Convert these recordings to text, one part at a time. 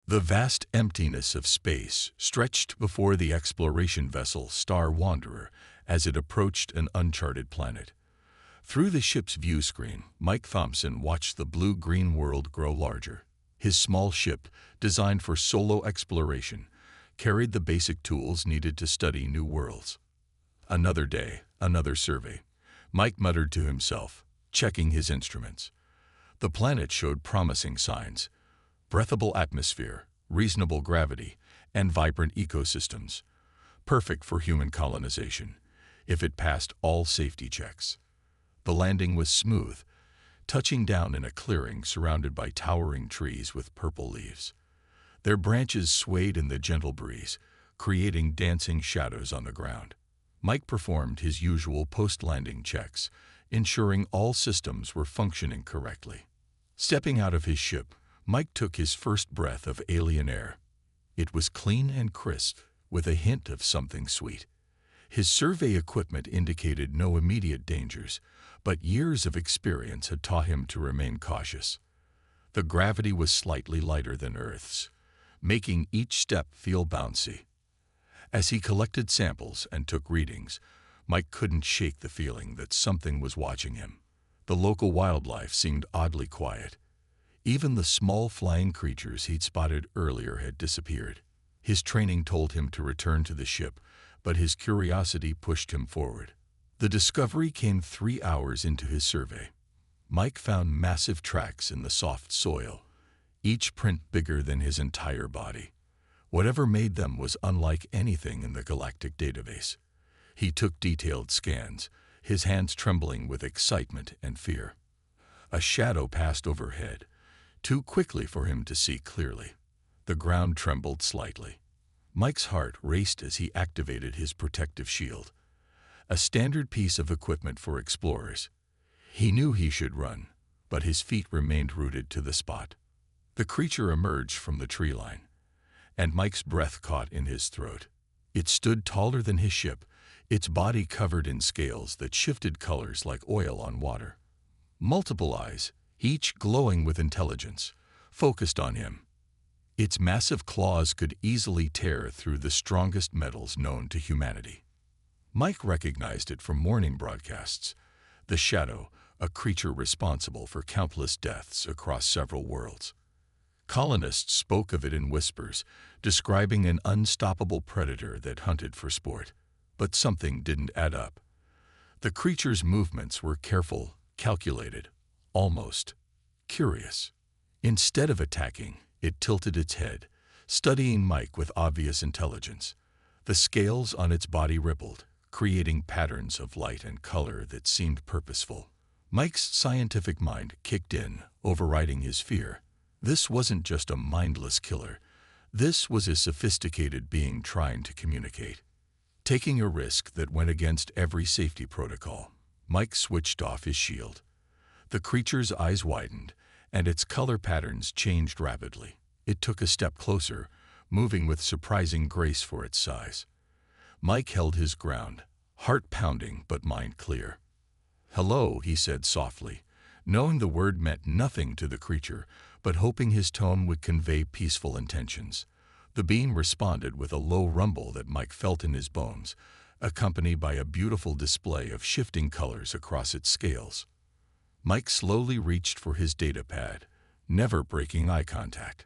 The vast emptiness of space stretched before the exploration vessel Star Wanderer as it approached an uncharted planet. Through the ship's view screen, Mike Thompson watched the blue-green world grow larger. His small ship, designed for solo exploration, carried the basic tools needed to study new worlds. Another day, another survey. Mike muttered to himself, checking his instruments. The planet showed promising signs: breathable atmosphere, reasonable gravity, and vibrant ecosystems, perfect for human colonization, if it passed all safety checks. The landing was smooth, touching down in a clearing surrounded by towering trees with purple leaves. Their branches swayed in the gentle breeze, creating dancing shadows on the ground. Mike performed his usual post-landing checks, ensuring all systems were functioning correctly. Stepping out of his ship, Mike took his first breath of alien air. It was clean and crisp, with a hint of something sweet. His survey equipment indicated no immediate dangers, but years of experience had taught him to remain cautious. The gravity was slightly lighter than Earth's, making each step feel bouncy. As he collected samples and took readings, Mike couldn't shake the feeling that something was watching him. The local wildlife seemed oddly quiet. Even the small flying creatures he'd spotted earlier had disappeared. His training told him to return to the ship, but his curiosity pushed him forward. The discovery came 3 hours into his survey. Mike found massive tracks in the soft soil, each print bigger than his entire body. Whatever made them was unlike anything in the galactic database. He took detailed scans, his hands trembling with excitement and fear. A shadow passed overhead, too quickly for him to see clearly. The ground trembled slightly. Mike's heart raced as he activated his protective shield, a standard piece of equipment for explorers. He knew he should run, but his feet remained rooted to the spot. The creature emerged from the tree line, and Mike's breath caught in his throat. It stood taller than his ship, its body covered in scales that shifted colors like oil on water. Multiple eyes, each glowing with intelligence, focused on him. Its massive claws could easily tear through the strongest metals known to humanity. Mike recognized it from morning broadcasts. The Shadow, a creature responsible for countless deaths across several worlds. Colonists spoke of it in whispers, describing an unstoppable predator that hunted for sport. But something didn't add up. The creature's movements were careful, calculated, almost curious. Instead of attacking, it tilted its head, studying Mike with obvious intelligence. The scales on its body rippled, creating patterns of light and color that seemed purposeful. Mike's scientific mind kicked in, overriding his fear. This wasn't just a mindless killer. This was a sophisticated being trying to communicate. Taking a risk that went against every safety protocol, Mike switched off his shield. The creature's eyes widened, and its color patterns changed rapidly. It took a step closer, moving with surprising grace for its size. Mike held his ground, heart pounding but mind clear. "Hello," he said softly, knowing the word meant nothing to the creature, but hoping his tone would convey peaceful intentions. The being responded with a low rumble that Mike felt in his bones, accompanied by a beautiful display of shifting colors across its scales. Mike slowly reached for his data pad, never breaking eye contact.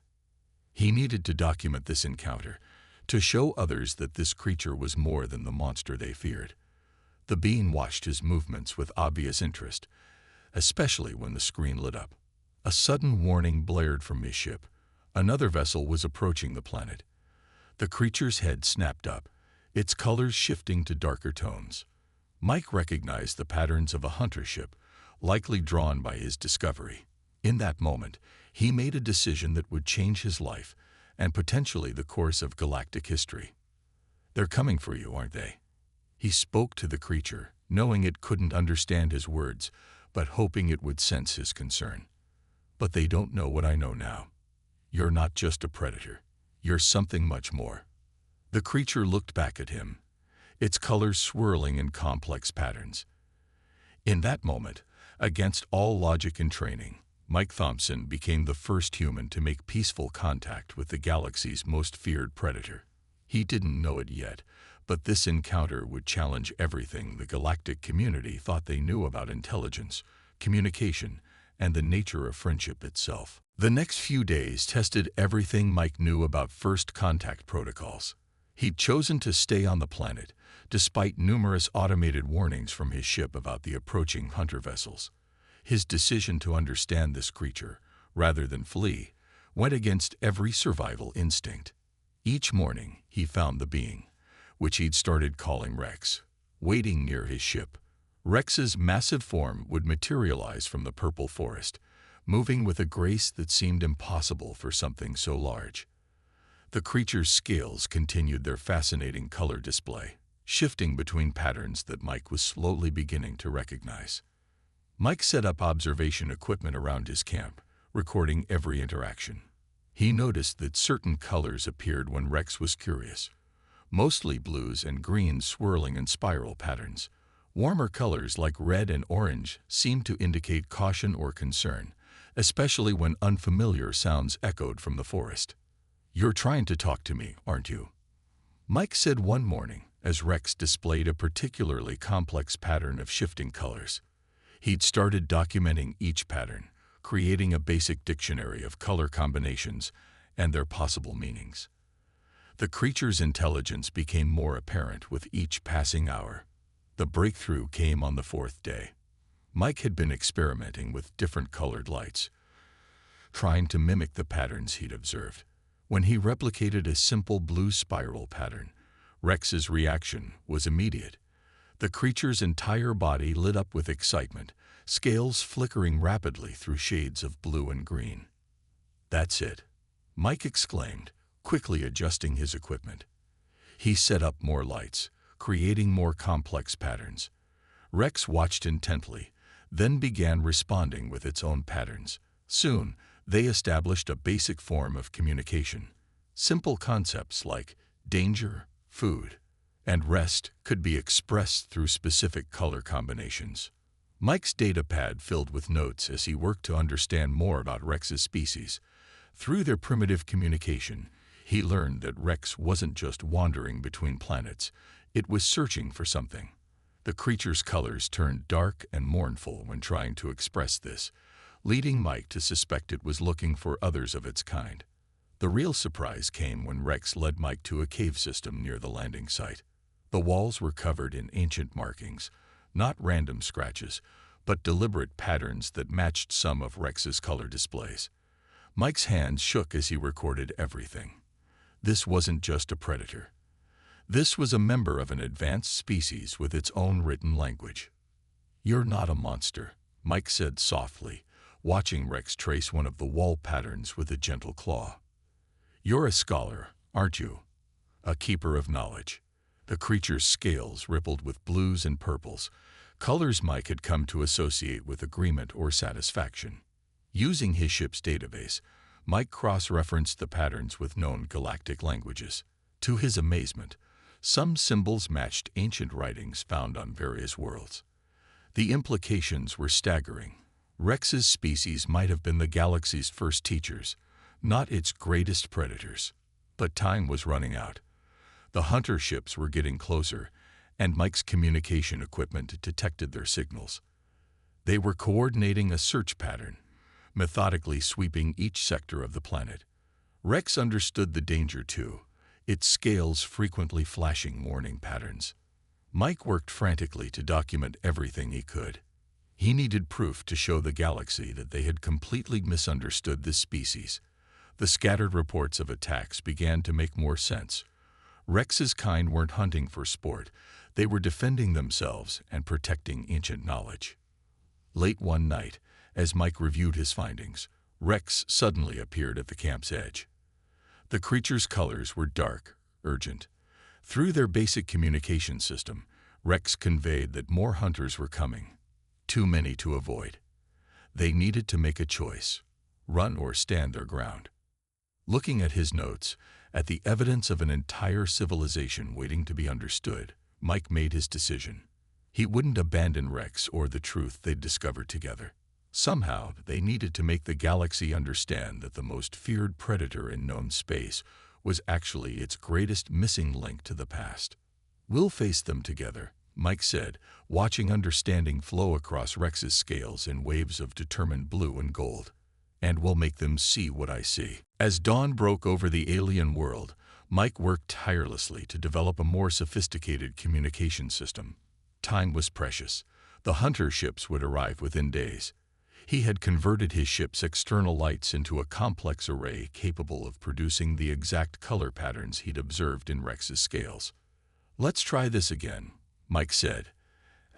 He needed to document this encounter, to show others that this creature was more than the monster they feared. The being watched his movements with obvious interest, especially when the screen lit up. A sudden warning blared from his ship. Another vessel was approaching the planet. The creature's head snapped up, its colors shifting to darker tones. Mike recognized the patterns of a hunter ship, likely drawn by his discovery. In that moment, he made a decision that would change his life and potentially the course of galactic history. "They're coming for you, aren't they?" He spoke to the creature, knowing it couldn't understand his words, but hoping it would sense his concern. "But they don't know what I know now. You're not just a predator. You're something much more." The creature looked back at him, its colors swirling in complex patterns. In that moment, against all logic and training, Mike Thompson became the first human to make peaceful contact with the galaxy's most feared predator. He didn't know it yet, but this encounter would challenge everything the galactic community thought they knew about intelligence, communication, and the nature of friendship itself. The next few days tested everything Mike knew about first contact protocols. He'd chosen to stay on the planet, despite numerous automated warnings from his ship about the approaching hunter vessels. His decision to understand this creature, rather than flee, went against every survival instinct. Each morning, he found the being, which he'd started calling Rex, waiting near his ship. Rex's massive form would materialize from the purple forest, moving with a grace that seemed impossible for something so large. The creature's scales continued their fascinating color display, shifting between patterns that Mike was slowly beginning to recognize. Mike set up observation equipment around his camp, recording every interaction. He noticed that certain colors appeared when Rex was curious, mostly blues and greens swirling in spiral patterns. Warmer colors like red and orange seemed to indicate caution or concern, especially when unfamiliar sounds echoed from the forest. "You're trying to talk to me, aren't you?" Mike said one morning as Rex displayed a particularly complex pattern of shifting colors. He'd started documenting each pattern, creating a basic dictionary of color combinations and their possible meanings. The creature's intelligence became more apparent with each passing hour. The breakthrough came on the fourth day. Mike had been experimenting with different colored lights, trying to mimic the patterns he'd observed. When he replicated a simple blue spiral pattern, Rex's reaction was immediate. The creature's entire body lit up with excitement, scales flickering rapidly through shades of blue and green. "That's it," Mike exclaimed, quickly adjusting his equipment. He set up more lights, creating more complex patterns. Rex watched intently, then began responding with its own patterns. Soon, they established a basic form of communication. Simple concepts like danger, food, and rest could be expressed through specific color combinations. Mike's data pad filled with notes as he worked to understand more about Rex's species. Through their primitive communication, he learned that Rex wasn't just wandering between planets, it was searching for something. The creature's colors turned dark and mournful when trying to express this, leading Mike to suspect it was looking for others of its kind. The real surprise came when Rex led Mike to a cave system near the landing site. The walls were covered in ancient markings, not random scratches, but deliberate patterns that matched some of Rex's color displays. Mike's hands shook as he recorded everything. This wasn't just a predator. This was a member of an advanced species with its own written language. "You're not a monster," Mike said softly, watching Rex trace one of the wall patterns with a gentle claw. "You're a scholar, aren't you? A keeper of knowledge." The creature's scales rippled with blues and purples, colors Mike had come to associate with agreement or satisfaction. Using his ship's database, Mike cross-referenced the patterns with known galactic languages. To his amazement, some symbols matched ancient writings found on various worlds. The implications were staggering. Rex's species might have been the galaxy's first teachers, not its greatest predators. But time was running out. The hunter ships were getting closer, and Mike's communication equipment detected their signals. They were coordinating a search pattern, methodically sweeping each sector of the planet. Rex understood the danger too, its scales frequently flashing warning patterns. Mike worked frantically to document everything he could. He needed proof to show the galaxy that they had completely misunderstood this species. The scattered reports of attacks began to make more sense. Rex's kind weren't hunting for sport, they were defending themselves and protecting ancient knowledge. Late one night, as Mike reviewed his findings, Rex suddenly appeared at the camp's edge. The creature's colors were dark, urgent. Through their basic communication system, Rex conveyed that more hunters were coming, too many to avoid. They needed to make a choice, run or stand their ground. Looking at his notes, at the evidence of an entire civilization waiting to be understood, Mike made his decision. He wouldn't abandon Rex or the truth they'd discovered together. Somehow, they needed to make the galaxy understand that the most feared predator in known space was actually its greatest missing link to the past. "We'll face them together," Mike said, watching understanding flow across Rex's scales in waves of determined blue and gold. "And we'll make them see what I see." As dawn broke over the alien world, Mike worked tirelessly to develop a more sophisticated communication system. Time was precious. The hunter ships would arrive within days. He had converted his ship's external lights into a complex array capable of producing the exact color patterns he'd observed in Rex's scales. "Let's try this again," Mike said,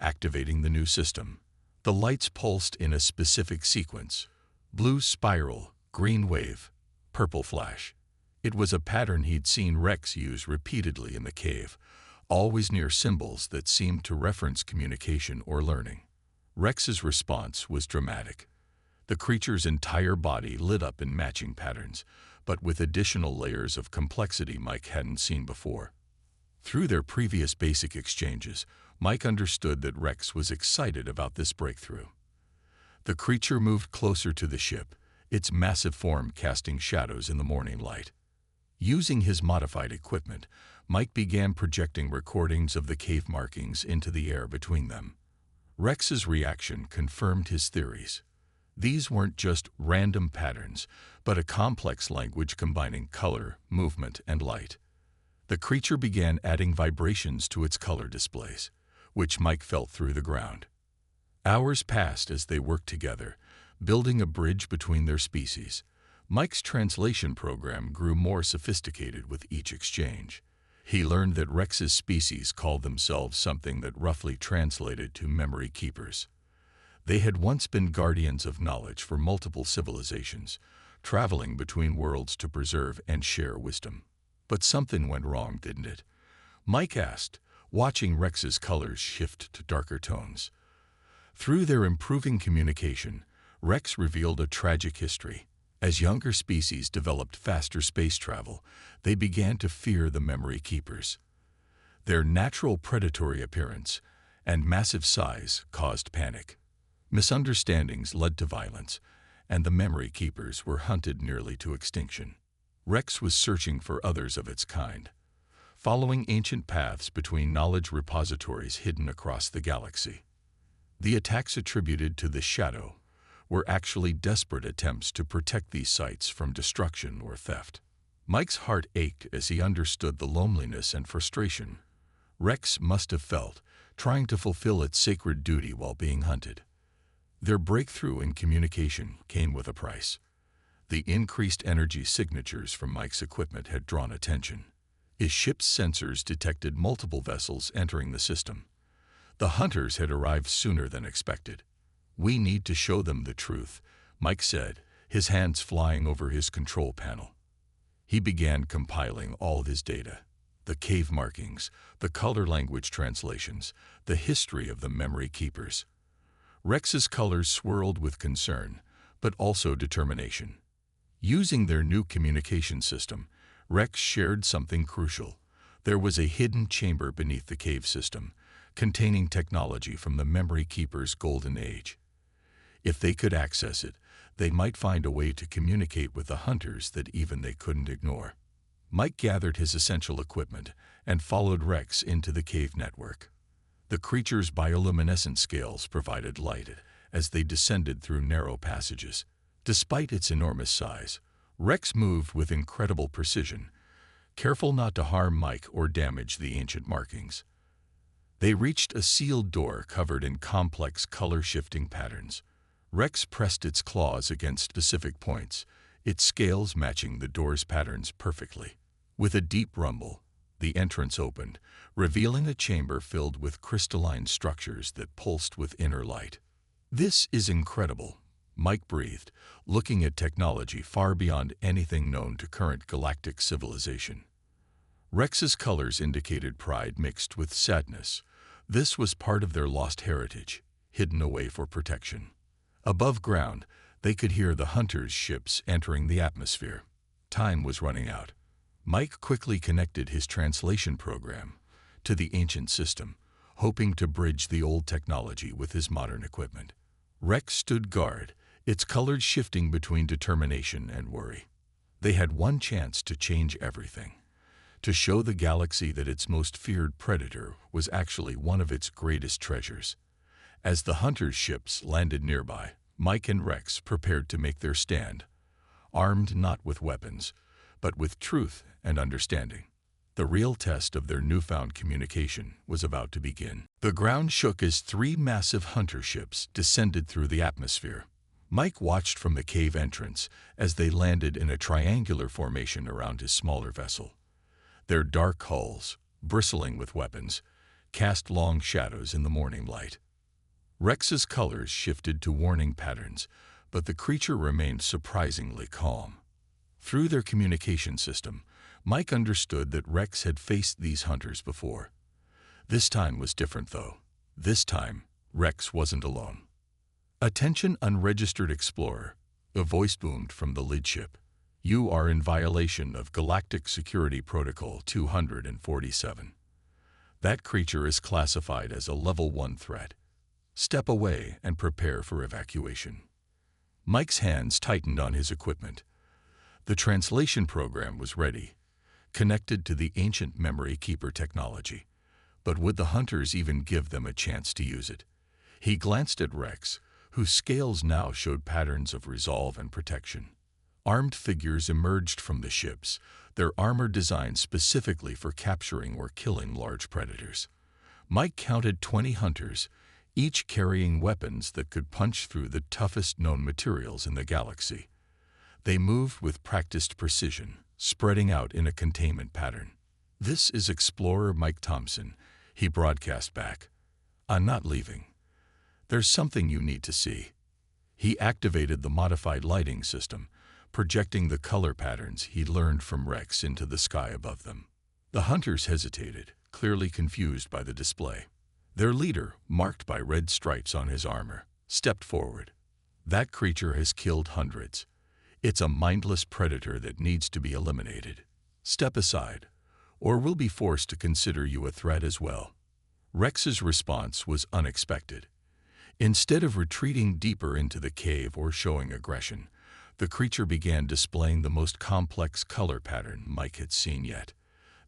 activating the new system. The lights pulsed in a specific sequence: blue spiral, green wave, purple flash. It was a pattern he'd seen Rex use repeatedly in the cave, always near symbols that seemed to reference communication or learning. Rex's response was dramatic. The creature's entire body lit up in matching patterns, but with additional layers of complexity Mike hadn't seen before. Through their previous basic exchanges, Mike understood that Rex was excited about this breakthrough. The creature moved closer to the ship, its massive form casting shadows in the morning light. Using his modified equipment, Mike began projecting recordings of the cave markings into the air between them. Rex's reaction confirmed his theories. These weren't just random patterns, but a complex language combining color, movement, and light. The creature began adding vibrations to its color displays, which Mike felt through the ground. Hours passed as they worked together, building a bridge between their species. Mike's translation program grew more sophisticated with each exchange. He learned that Rex's species called themselves something that roughly translated to memory keepers. They had once been guardians of knowledge for multiple civilizations, traveling between worlds to preserve and share wisdom. But something went wrong, didn't it? Mike asked, watching Rex's colors shift to darker tones. Through their improving communication, Rex revealed a tragic history. As younger species developed faster space travel, they began to fear the memory keepers. Their natural predatory appearance and massive size caused panic. Misunderstandings led to violence, and the memory keepers were hunted nearly to extinction. Rex was searching for others of its kind, following ancient paths between knowledge repositories hidden across the galaxy. The attacks attributed to the Shadow were actually desperate attempts to protect these sites from destruction or theft. Mike's heart ached as he understood the loneliness and frustration Rex must have felt, trying to fulfill its sacred duty while being hunted. Their breakthrough in communication came with a price. The increased energy signatures from Mike's equipment had drawn attention. His ship's sensors detected multiple vessels entering the system. The hunters had arrived sooner than expected. "We need to show them the truth," Mike said, his hands flying over his control panel. He began compiling all of his data: the cave markings, the color language translations, the history of the memory keepers. Rex's colors swirled with concern, but also determination. Using their new communication system, Rex shared something crucial. There was a hidden chamber beneath the cave system, containing technology from the memory keeper's golden age. If they could access it, they might find a way to communicate with the hunters that even they couldn't ignore. Mike gathered his essential equipment and followed Rex into the cave network. The creature's bioluminescent scales provided light as they descended through narrow passages. Despite its enormous size, Rex moved with incredible precision, careful not to harm Mike or damage the ancient markings. They reached a sealed door covered in complex color-shifting patterns. Rex pressed its claws against specific points, its scales matching the door's patterns perfectly. With a deep rumble, the entrance opened, revealing a chamber filled with crystalline structures that pulsed with inner light. "This is incredible," Mike breathed, looking at technology far beyond anything known to current galactic civilization. Rex's colors indicated pride mixed with sadness. This was part of their lost heritage, hidden away for protection. Above ground, they could hear the hunters' ships entering the atmosphere. Time was running out. Mike quickly connected his translation program to the ancient system, hoping to bridge the old technology with his modern equipment. Rex stood guard, its colors shifting between determination and worry. They had one chance to change everything, to show the galaxy that its most feared predator was actually one of its greatest treasures. As the hunters' ships landed nearby, Mike and Rex prepared to make their stand, armed not with weapons, but with truth and understanding. The real test of their newfound communication was about to begin. The ground shook as three massive hunter ships descended through the atmosphere. Mike watched from the cave entrance as they landed in a triangular formation around his smaller vessel. Their dark hulls, bristling with weapons, cast long shadows in the morning light. Rex's colors shifted to warning patterns, but the creature remained surprisingly calm. Through their communication system, Mike understood that Rex had faced these hunters before. This time was different, though. This time, Rex wasn't alone. "Attention, unregistered explorer," a voice boomed from the lead ship. "You are in violation of Galactic Security Protocol 247. That creature is classified as a Level 1 threat. Step away and prepare for evacuation." Mike's hands tightened on his equipment. The translation program was ready, connected to the ancient memory keeper technology. But would the hunters even give them a chance to use it? He glanced at Rex, whose scales now showed patterns of resolve and protection. Armed figures emerged from the ships, their armor designed specifically for capturing or killing large predators. Mike counted 20 hunters, each carrying weapons that could punch through the toughest known materials in the galaxy. They moved with practiced precision, spreading out in a containment pattern. "This is Explorer Mike Thompson," he broadcast back. "I'm not leaving. There's something you need to see." He activated the modified lighting system, projecting the color patterns he'd learned from Rex into the sky above them. The hunters hesitated, clearly confused by the display. Their leader, marked by red stripes on his armor, stepped forward. "That creature has killed hundreds. It's a mindless predator that needs to be eliminated. Step aside, or we'll be forced to consider you a threat as well." Rex's response was unexpected. Instead of retreating deeper into the cave or showing aggression, the creature began displaying the most complex color pattern Mike had seen yet.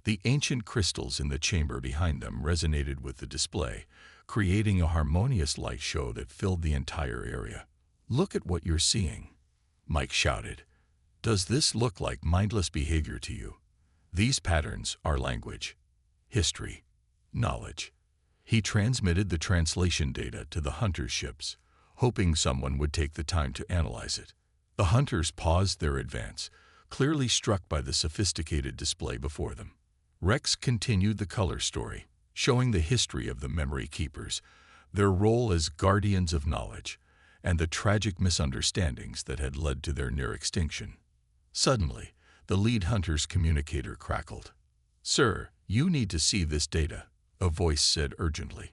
The ancient crystals in the chamber behind them resonated with the display, creating a harmonious light show that filled the entire area. "Look at what you're seeing," Mike shouted. "Does this look like mindless behavior to you? These patterns are language, history, knowledge." He transmitted the translation data to the hunters' ships, hoping someone would take the time to analyze it. The hunters paused their advance, clearly struck by the sophisticated display before them. Rex continued the color story, showing the history of the memory keepers, their role as guardians of knowledge, and the tragic misunderstandings that had led to their near extinction. Suddenly, the lead hunter's communicator crackled. "Sir, you need to see this data," a voice said urgently.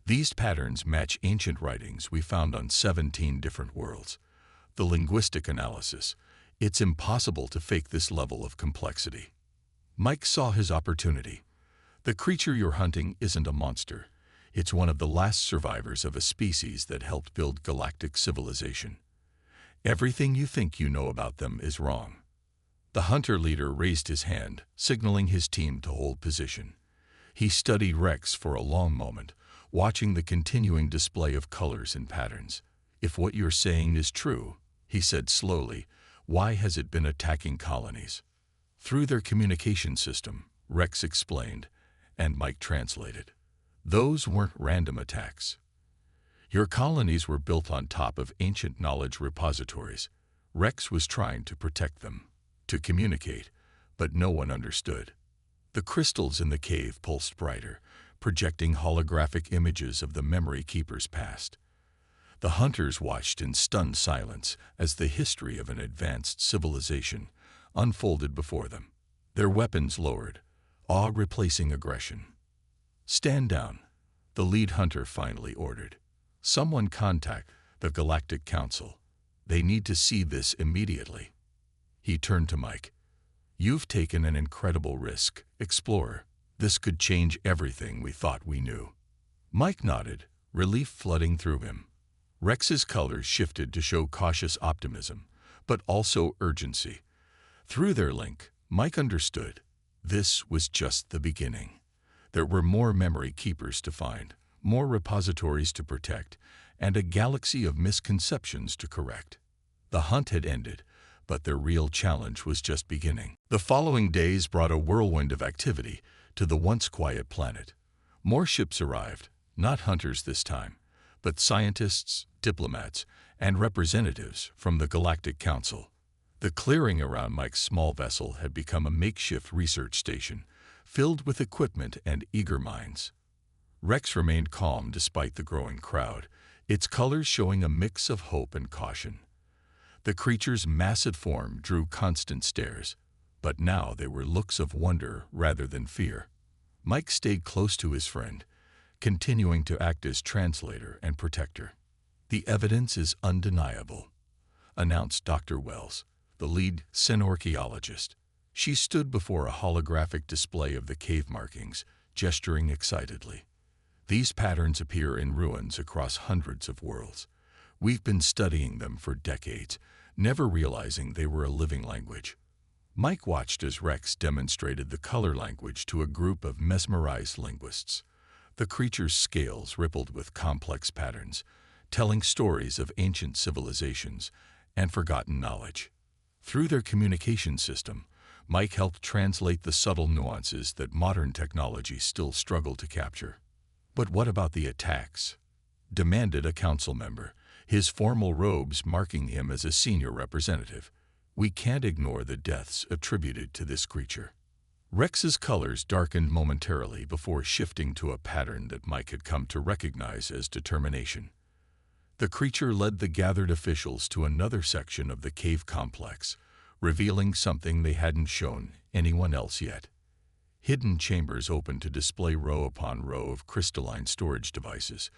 "These patterns match ancient writings we found on 17 different worlds. The linguistic analysis, it's impossible to fake this level of complexity." Mike saw his opportunity. The creature you're hunting isn't a monster. It's one of the last survivors of a species that helped build galactic civilization. Everything you think you know about them is wrong. The hunter leader raised his hand, signaling his team to hold position. He studied Rex for a long moment, watching the continuing display of colors and patterns. "If what you're saying is true," he said slowly, "why has it been attacking colonies?" Through their communication system, Rex explained, and Mike translated. "Those weren't random attacks. Your colonies were built on top of ancient knowledge repositories. Rex was trying to protect them, to communicate, but no one understood." The crystals in the cave pulsed brighter, projecting holographic images of the memory keeper's past. The hunters watched in stunned silence as the history of an advanced civilization unfolded before them, their weapons lowered, awe replacing aggression. "Stand down," the lead hunter finally ordered. "Someone contact the Galactic Council. They need to see this immediately." He turned to Mike. "You've taken an incredible risk, Explorer. This could change everything we thought we knew." Mike nodded, relief flooding through him. Rex's colors shifted to show cautious optimism, but also urgency. Through their link, Mike understood this was just the beginning. There were more memory keepers to find, more repositories to protect, and a galaxy of misconceptions to correct. The hunt had ended, but their real challenge was just beginning. The following days brought a whirlwind of activity to the once quiet planet. More ships arrived, not hunters this time, but scientists, diplomats, and representatives from the Galactic Council. The clearing around Mike's small vessel had become a makeshift research station, filled with equipment and eager minds. Rex remained calm despite the growing crowd, its colors showing a mix of hope and caution. The creature's massive form drew constant stares, but now they were looks of wonder rather than fear. Mike stayed close to his friend, continuing to act as translator and protector. "The evidence is undeniable," announced Dr. Wells, the lead xenorchaeologist. She stood before a holographic display of the cave markings, gesturing excitedly. "These patterns appear in ruins across hundreds of worlds. We've been studying them for decades, never realizing they were a living language." Mike watched as Rex demonstrated the color language to a group of mesmerized linguists. The creature's scales rippled with complex patterns, telling stories of ancient civilizations and forgotten knowledge. Through their communication system, Mike helped translate the subtle nuances that modern technology still struggled to capture. "But what about the attacks?" demanded a council member, his formal robes marking him as a senior representative. "We can't ignore the deaths attributed to this creature." Rex's colors darkened momentarily before shifting to a pattern that Mike had come to recognize as determination. The creature led the gathered officials to another section of the cave complex, revealing something they hadn't shown anyone else yet. Hidden chambers opened to display row upon row of crystalline storage devices,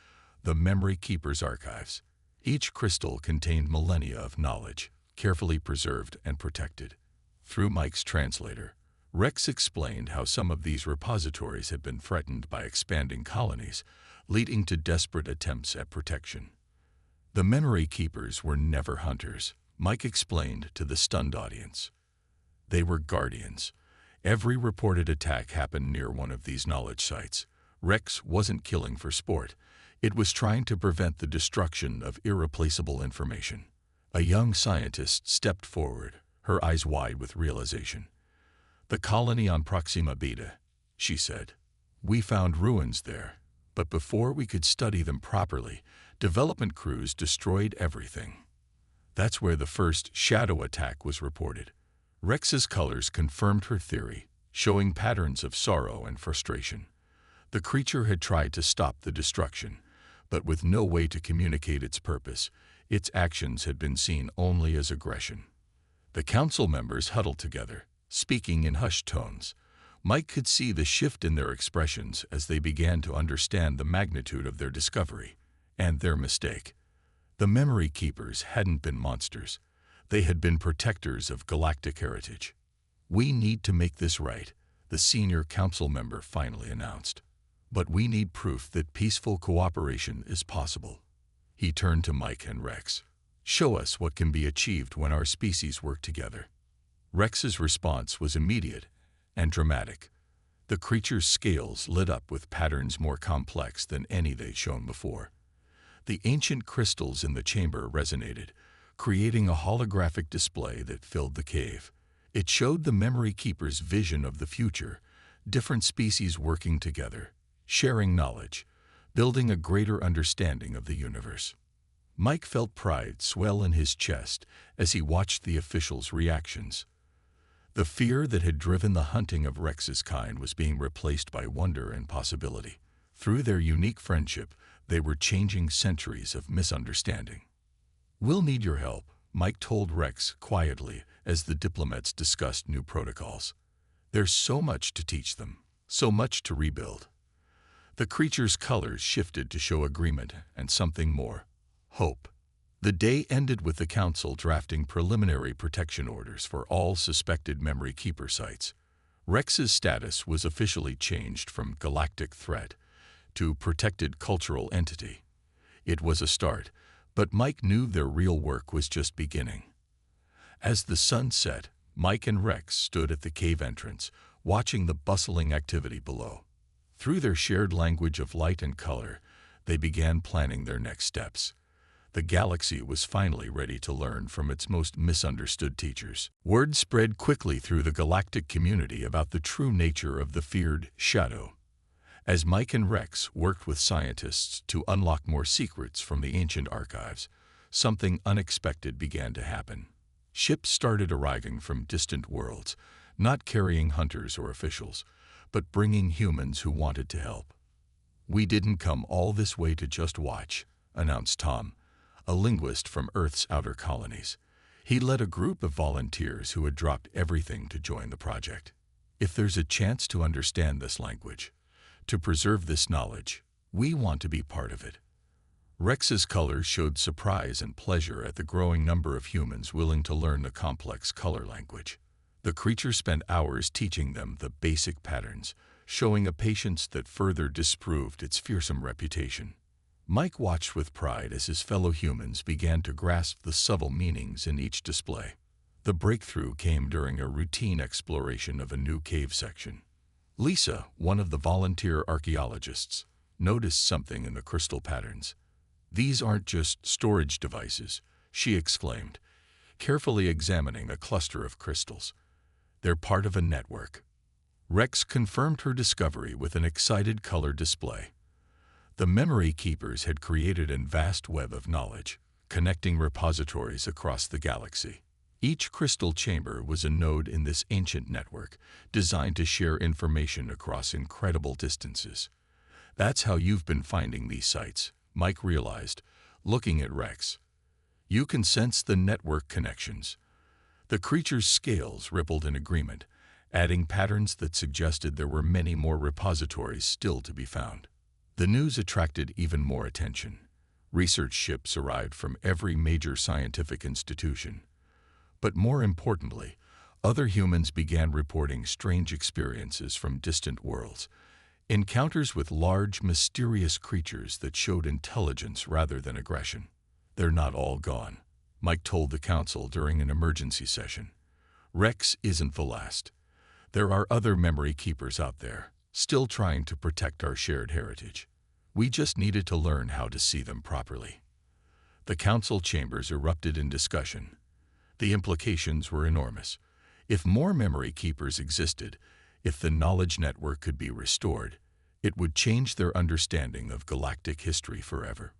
the memory keeper's archives. Each crystal contained millennia of knowledge, carefully preserved and protected. Through Mike's translator, Rex explained how some of these repositories had been threatened by expanding colonies, leading to desperate attempts at protection. The memory keepers were never hunters, Mike explained to the stunned audience. They were guardians. Every reported attack happened near one of these knowledge sites. Rex wasn't killing for sport. It was trying to prevent the destruction of irreplaceable information. A young scientist stepped forward, her eyes wide with realization. "The colony on Proxima Beta," she said. "We found ruins there, but before we could study them properly, development crews destroyed everything. That's where the first shadow attack was reported." Rex's colors confirmed her theory, showing patterns of sorrow and frustration. The creature had tried to stop the destruction, but with no way to communicate its purpose, its actions had been seen only as aggression. The council members huddled together, speaking in hushed tones. Mike could see the shift in their expressions as they began to understand the magnitude of their discovery and their mistake. The memory keepers hadn't been monsters. They had been protectors of galactic heritage. "We need to make this right," the senior council member finally announced. "But we need proof that peaceful cooperation is possible." He turned to Mike and Rex. "Show us what can be achieved when our species work together." Rex's response was immediate and dramatic. The creature's scales lit up with patterns more complex than any they'd shown before. The ancient crystals in the chamber resonated, creating a holographic display that filled the cave. It showed the memory keeper's vision of the future, different species working together, sharing knowledge, building a greater understanding of the universe. Mike felt pride swell in his chest as he watched the officials' reactions. The fear that had driven the hunting of Rex's kind was being replaced by wonder and possibility. Through their unique friendship, they were changing centuries of misunderstanding. "We'll need your help," Mike told Rex quietly as the diplomats discussed new protocols. "There's so much to teach them, so much to rebuild." The creature's colors shifted to show agreement and something more: hope. The day ended with the council drafting preliminary protection orders for all suspected memory keeper sites. Rex's status was officially changed from galactic threat to protected cultural entity. It was a start, But Mike knew their real work was just beginning. As the sun set, Mike and Rex stood at the cave entrance, watching the bustling activity below. Through their shared language of light and color, they began planning their next steps. The galaxy was finally ready to learn from its most misunderstood teachers. Word spread quickly through the galactic community about the true nature of the feared shadow. As Mike and Rex worked with scientists to unlock more secrets from the ancient archives, something unexpected began to happen. Ships started arriving from distant worlds, not carrying hunters or officials, but bringing humans who wanted to help. "We didn't come all this way to just watch," announced Tom, a linguist from Earth's outer colonies. He led a group of volunteers who had dropped everything to join the project. "If there's a chance to understand this language, to preserve this knowledge, we want to be part of it." Rex's colors showed surprise and pleasure at the growing number of humans willing to learn the complex color language. The creature spent hours teaching them the basic patterns, showing a patience that further disproved its fearsome reputation. Mike watched with pride as his fellow humans began to grasp the subtle meanings in each display. The breakthrough came during a routine exploration of a new cave section. Lisa, one of the volunteer archaeologists, noticed something in the crystal patterns. "These aren't just storage devices," she exclaimed, carefully examining a cluster of crystals. "They're part of a network." Rex confirmed her discovery with an excited color display. The memory keepers had created a vast web of knowledge, connecting repositories across the galaxy. Each crystal chamber was a node in this ancient network, designed to share information across incredible distances. "That's how you've been finding these sites," Mike realized, looking at Rex. "You can sense the network connections." The creature's scales rippled in agreement, adding patterns that suggested there were many more repositories still to be found. The news attracted even more attention. Research ships arrived from every major scientific institution. But more importantly, other humans began reporting strange experiences from distant worlds, encounters with large, mysterious creatures that showed intelligence rather than aggression. "They're not all gone," Mike told the council during an emergency session. "Rex isn't the last. There are other memory keepers out there, still trying to protect our shared heritage. We just needed to learn how to see them properly." The council chambers erupted in discussion. The implications were enormous. If more memory keepers existed, if the knowledge network could be restored, it would change their understanding of galactic history forever.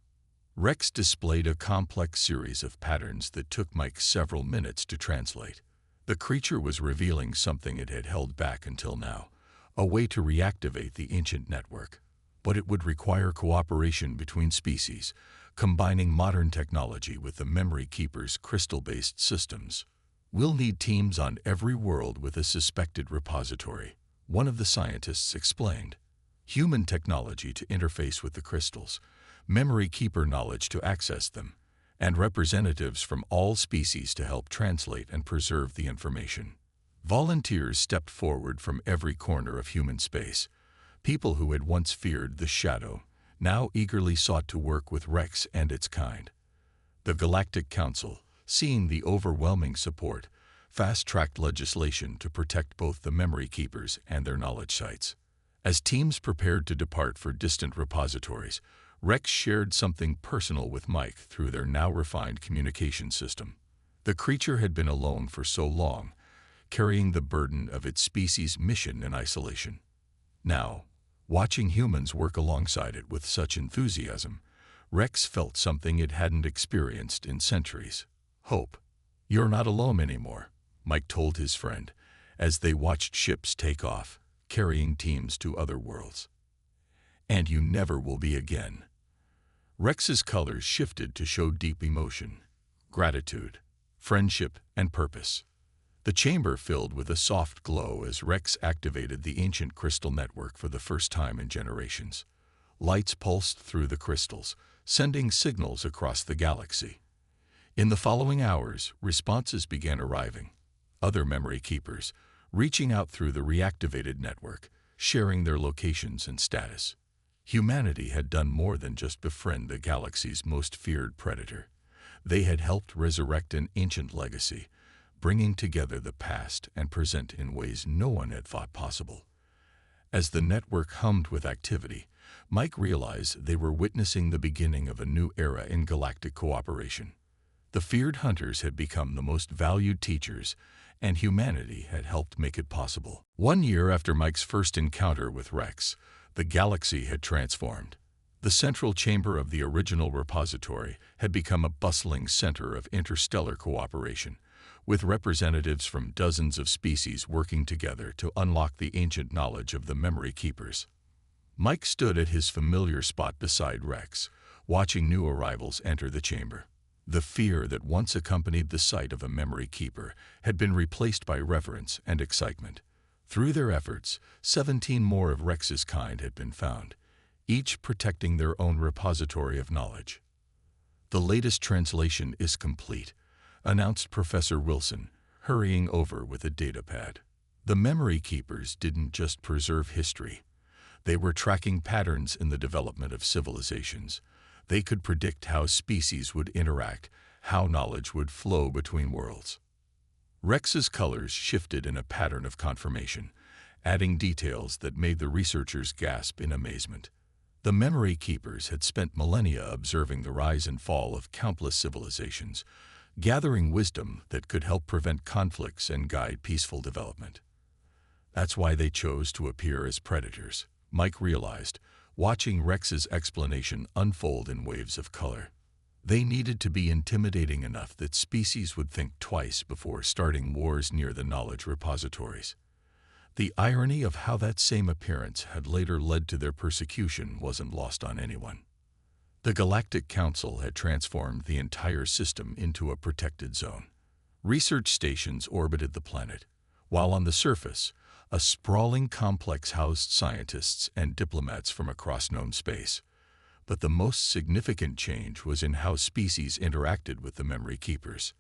Rex displayed a complex series of patterns that took Mike several minutes to translate. The creature was revealing something it had held back until now, a way to reactivate the ancient network. But it would require cooperation between species, combining modern technology with the memory keeper's crystal-based systems. "We'll need teams on every world with a suspected repository," one of the scientists explained. "Human technology to interface with the crystals, memory keeper knowledge to access them, and representatives from all species to help translate and preserve the information." Volunteers stepped forward from every corner of human space. People who had once feared the shadow now eagerly sought to work with Rex and its kind. The Galactic Council, seeing the overwhelming support, fast-tracked legislation to protect both the memory keepers and their knowledge sites. As teams prepared to depart for distant repositories, Rex shared something personal with Mike through their now refined communication system. The creature had been alone for so long, carrying the burden of its species' mission in isolation. Now, watching humans work alongside it with such enthusiasm, Rex felt something it hadn't experienced in centuries: hope. "You're not alone anymore," Mike told his friend, as they watched ships take off, carrying teams to other worlds. "And you never will be again." Rex's colors shifted to show deep emotion, gratitude, friendship, and purpose. The chamber filled with a soft glow as Rex activated the ancient crystal network for the first time in generations. Lights pulsed through the crystals, sending signals across the galaxy. In the following hours, responses began arriving. Other memory keepers, reaching out through the reactivated network, sharing their locations and status. Humanity had done more than just befriend the galaxy's most feared predator. They had helped resurrect an ancient legacy, bringing together the past and present in ways no one had thought possible. As the network hummed with activity, Mike realized they were witnessing the beginning of a new era in galactic cooperation. The feared hunters had become the most valued teachers, and humanity had helped make it possible. 1 year after Mike's first encounter with Rex, the galaxy had transformed. The central chamber of the original repository had become a bustling center of interstellar cooperation, with representatives from dozens of species working together to unlock the ancient knowledge of the memory keepers. Mike stood at his familiar spot beside Rex, watching new arrivals enter the chamber. The fear that once accompanied the sight of a memory keeper had been replaced by reverence and excitement. Through their efforts, 17 more of Rex's kind had been found, each protecting their own repository of knowledge. "The latest translation is complete," announced Professor Wilson, hurrying over with a datapad. The memory keepers didn't just preserve history. They were tracking patterns in the development of civilizations. They could predict how species would interact, how knowledge would flow between worlds. Rex's colors shifted in a pattern of confirmation, adding details that made the researchers gasp in amazement. The memory keepers had spent millennia observing the rise and fall of countless civilizations, gathering wisdom that could help prevent conflicts and guide peaceful development. That's why they chose to appear as predators, Mike realized, watching Rex's explanation unfold in waves of color. They needed to be intimidating enough that species would think twice before starting wars near the knowledge repositories. The irony of how that same appearance had later led to their persecution wasn't lost on anyone. The Galactic Council had transformed the entire system into a protected zone. Research stations orbited the planet, while on the surface, a sprawling complex housed scientists and diplomats from across known space. But the most significant change was in how species interacted with the memory keepers.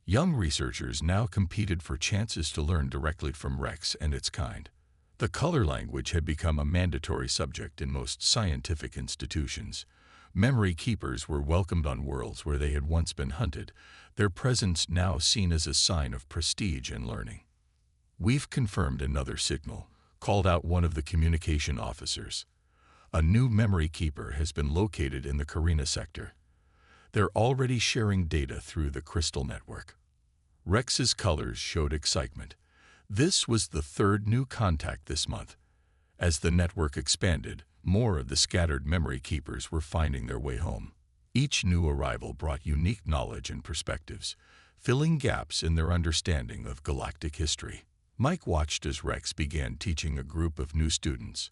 Young researchers now competed for chances to learn directly from Rex and its kind. The color language had become a mandatory subject in most scientific institutions. Memory keepers were welcomed on worlds where they had once been hunted, their presence now seen as a sign of prestige and learning. "We've confirmed another signal," called out one of the communication officers. "A new memory keeper has been located in the Carina sector. They're already sharing data through the crystal network." Rex's colors showed excitement. This was the third new contact this month. As the network expanded, more of the scattered memory keepers were finding their way home. Each new arrival brought unique knowledge and perspectives, filling gaps in their understanding of galactic history. Mike watched as Rex began teaching a group of new students.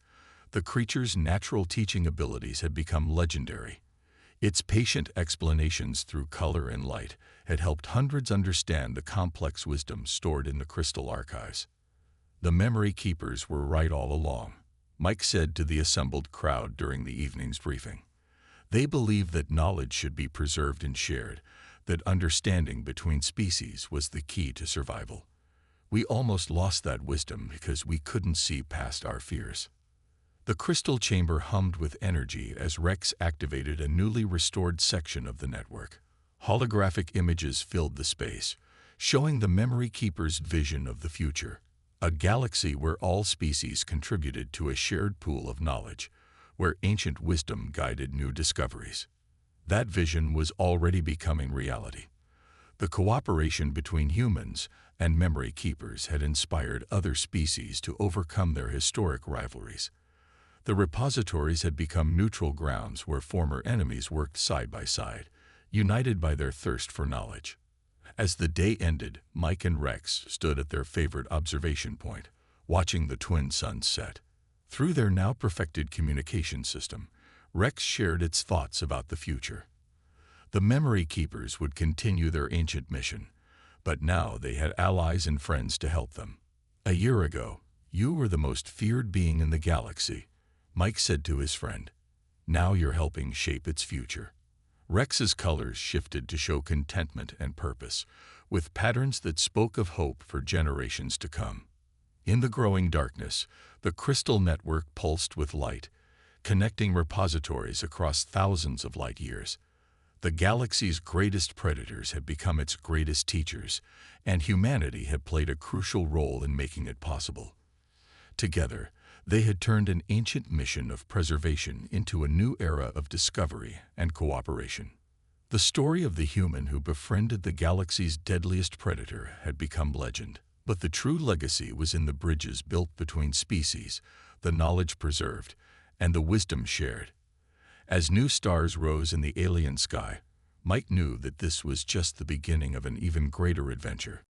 The creature's natural teaching abilities had become legendary. Its patient explanations through color and light had helped hundreds understand the complex wisdom stored in the crystal archives. "The memory keepers were right all along," Mike said to the assembled crowd during the evening's briefing. "They believed that knowledge should be preserved and shared, that understanding between species was the key to survival. We almost lost that wisdom because we couldn't see past our fears." The crystal chamber hummed with energy as Rex activated a newly restored section of the network. Holographic images filled the space, showing the memory keeper's vision of the future, a galaxy where all species contributed to a shared pool of knowledge, where ancient wisdom guided new discoveries. That vision was already becoming reality. The cooperation between humans and memory keepers had inspired other species to overcome their historic rivalries. The repositories had become neutral grounds where former enemies worked side by side, united by their thirst for knowledge. As the day ended, Mike and Rex stood at their favorite observation point, watching the twin suns set. Through their now perfected communication system, Rex shared its thoughts about the future. The memory keepers would continue their ancient mission, but now they had allies and friends to help them. "A year ago, you were the most feared being in the galaxy," Mike said to his friend. "Now you're helping shape its future." Rex's colors shifted to show contentment and purpose, with patterns that spoke of hope for generations to come. In the growing darkness, the crystal network pulsed with light, connecting repositories across thousands of light years. The galaxy's greatest predators had become its greatest teachers, and humanity had played a crucial role in making it possible. Together, they had turned an ancient mission of preservation into a new era of discovery and cooperation. The story of the human who befriended the galaxy's deadliest predator had become legend. But the true legacy was in the bridges built between species, the knowledge preserved, and the wisdom shared. As new stars rose in the alien sky, Mike knew that this was just the beginning of an even greater adventure.